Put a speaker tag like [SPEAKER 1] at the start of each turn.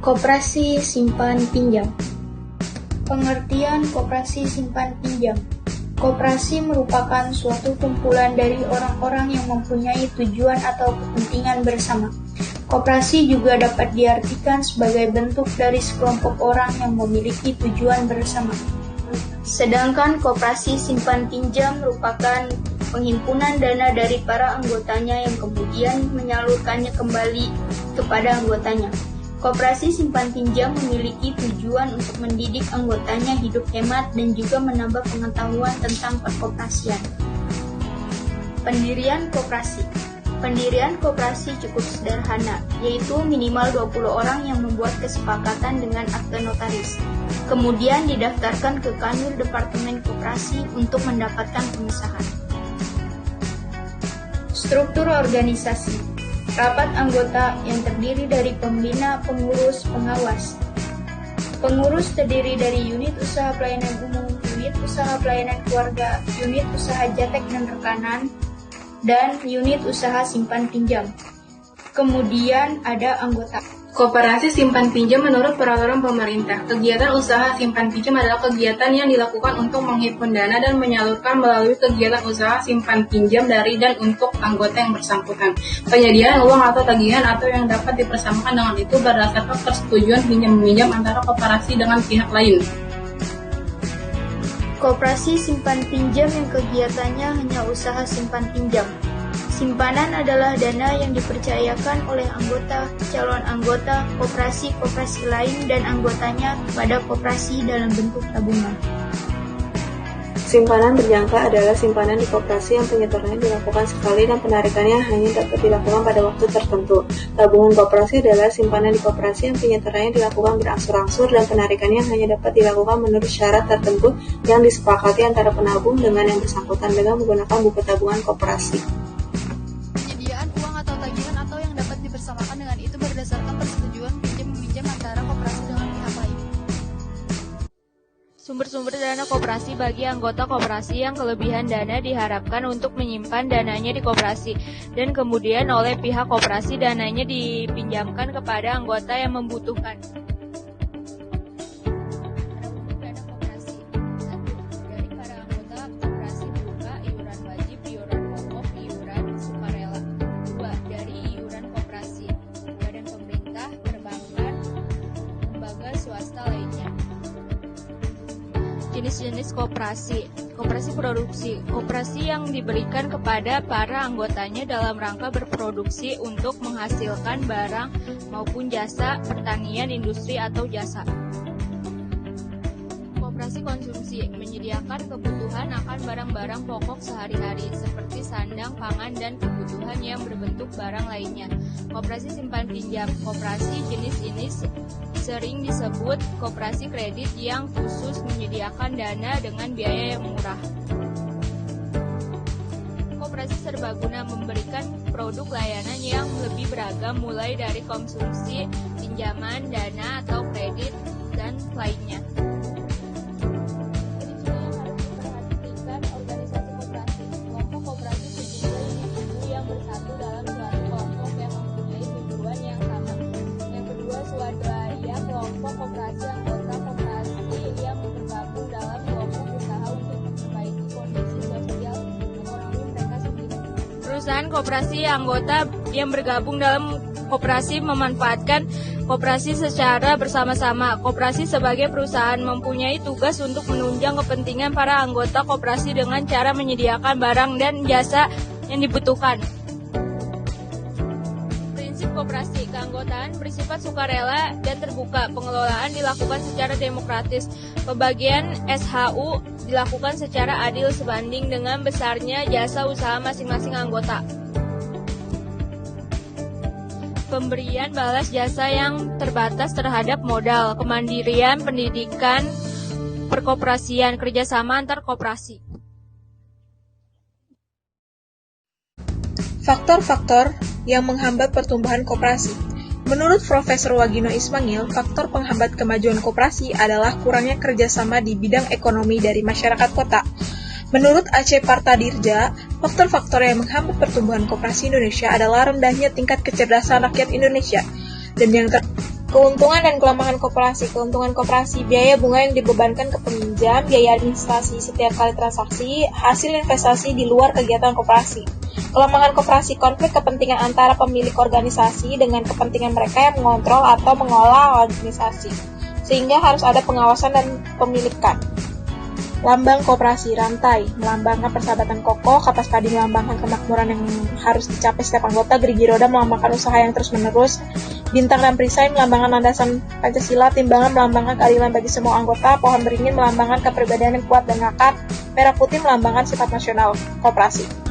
[SPEAKER 1] Koperasi simpan pinjam. Pengertian koperasi simpan pinjam. Koperasi merupakan suatu kumpulan dari orang-orang yang mempunyai tujuan atau kepentingan bersama. Koperasi juga dapat diartikan sebagai bentuk dari sekelompok orang yang memiliki tujuan bersama. Sedangkan koperasi simpan pinjam merupakan penghimpunan dana dari para anggotanya yang kemudian menyalurkannya kembali kepada anggotanya. Koperasi simpan pinjam memiliki tujuan untuk mendidik anggotanya hidup hemat dan juga menambah pengetahuan tentang perkoperasian. Pendirian koperasi. Pendirian koperasi cukup sederhana, yaitu minimal 20 orang yang membuat kesepakatan dengan akte notaris. Kemudian didaftarkan ke Kanwil Departemen Koperasi untuk mendapatkan pengesahan. Struktur organisasi. Rapat anggota yang terdiri dari pembina, pengurus, pengawas. Pengurus terdiri dari unit usaha pelayanan umum, unit usaha pelayanan keluarga, unit usaha jatek dan rekanan, dan unit usaha simpan pinjam. Kemudian ada anggota.
[SPEAKER 2] Koperasi simpan pinjam menurut peraturan pemerintah. Kegiatan usaha simpan pinjam adalah kegiatan yang dilakukan untuk menghimpun dana dan menyalurkan melalui kegiatan usaha simpan pinjam dari dan untuk anggota yang bersangkutan. Penyediaan uang atau tagihan atau yang dapat dipersamakan dengan itu berdasarkan persetujuan pinjam-meminjam antara koperasi dengan pihak lain.
[SPEAKER 1] Koperasi simpan pinjam yang kegiatannya hanya usaha simpan pinjam. Simpanan adalah dana yang dipercayakan oleh anggota, calon anggota, koperasi-koperasi lain dan anggotanya kepada koperasi dalam bentuk tabungan.
[SPEAKER 3] Simpanan berjangka adalah simpanan di koperasi yang penyetorannya dilakukan sekali dan penarikannya hanya dapat dilakukan pada waktu tertentu. Tabungan koperasi adalah simpanan di koperasi yang penyetorannya dilakukan berangsur-angsur dan penarikannya hanya dapat dilakukan menurut syarat tertentu yang disepakati antara penabung dengan yang bersangkutan dengan menggunakan buku tabungan koperasi.
[SPEAKER 4] Bersamakan dengan itu berdasarkan persetujuan pinjam-meminjam antara koperasi dengan pihak lain. Sumber-sumber dana koperasi bagi anggota koperasi yang kelebihan dana diharapkan untuk menyimpan dananya di koperasi dan kemudian oleh pihak koperasi dananya dipinjamkan kepada anggota yang membutuhkan. Jenis-jenis koperasi. Koperasi produksi. Koperasi yang diberikan kepada para anggotanya dalam rangka berproduksi untuk menghasilkan barang maupun jasa pertanian, industri, atau jasa. Koperasi konsumsi. Menyediakan kebutuhan akan barang-barang pokok sehari-hari seperti sandang, pangan, dan kebutuhan yang berbentuk barang lainnya. Koperasi simpan pinjam. Koperasi jenis ini sering disebut koperasi kredit yang khusus menyediakan dana dengan biaya yang murah. Koperasi serbaguna memberikan produk layanan yang lebih beragam mulai dari konsumsi, pinjaman, dana atau kredit, dan lainnya. Koperasi anggota koperasi yang bergabung dalam kelompok usaha untuk memperbaiki kondisi sosial ekonomi mereka sendiri. Perusahaan koperasi anggota yang bergabung dalam koperasi memanfaatkan koperasi secara bersama-sama. Koperasi sebagai perusahaan mempunyai tugas untuk menunjang kepentingan para anggota koperasi dengan cara menyediakan barang dan jasa yang dibutuhkan. Koperasi keanggotaan bersifat sukarela dan terbuka. Pengelolaan dilakukan secara demokratis. Pembagian SHU dilakukan secara adil sebanding dengan besarnya jasa usaha masing-masing anggota. Pemberian balas jasa yang terbatas terhadap modal, kemandirian, pendidikan, perkoperasian, kerjasama antar koperasi.
[SPEAKER 5] Faktor-faktor yang menghambat pertumbuhan koperasi. Menurut Profesor Wagino Ismail, faktor penghambat kemajuan koperasi adalah kurangnya kerjasama di bidang ekonomi dari masyarakat kota. Menurut Aceh Partadirja, faktor-faktor yang menghambat pertumbuhan koperasi Indonesia adalah rendahnya tingkat kecerdasan rakyat Indonesia. Dan yang Keuntungan dan kelemahan koperasi. Keuntungan koperasi, biaya bunga yang dibebankan ke peminjam, biaya administrasi setiap kali transaksi, hasil investasi di luar kegiatan koperasi. Kelemahan koperasi, konflik kepentingan antara pemilik organisasi dengan kepentingan mereka yang mengontrol atau mengolah organisasi, sehingga harus ada pengawasan dan pemilikan. Lambang koperasi, rantai, melambangkan persahabatan kokoh, kapas padi melambangkan kemakmuran yang harus dicapai setiap anggota, gerigi roda melambangkan usaha yang terus-menerus, bintang dan perisai melambangkan landasan Pancasila, timbangan melambangkan keadilan bagi semua anggota, pohon beringin melambangkan kepribadian yang kuat dan ngakak, merah putih melambangkan sifat nasional koperasi.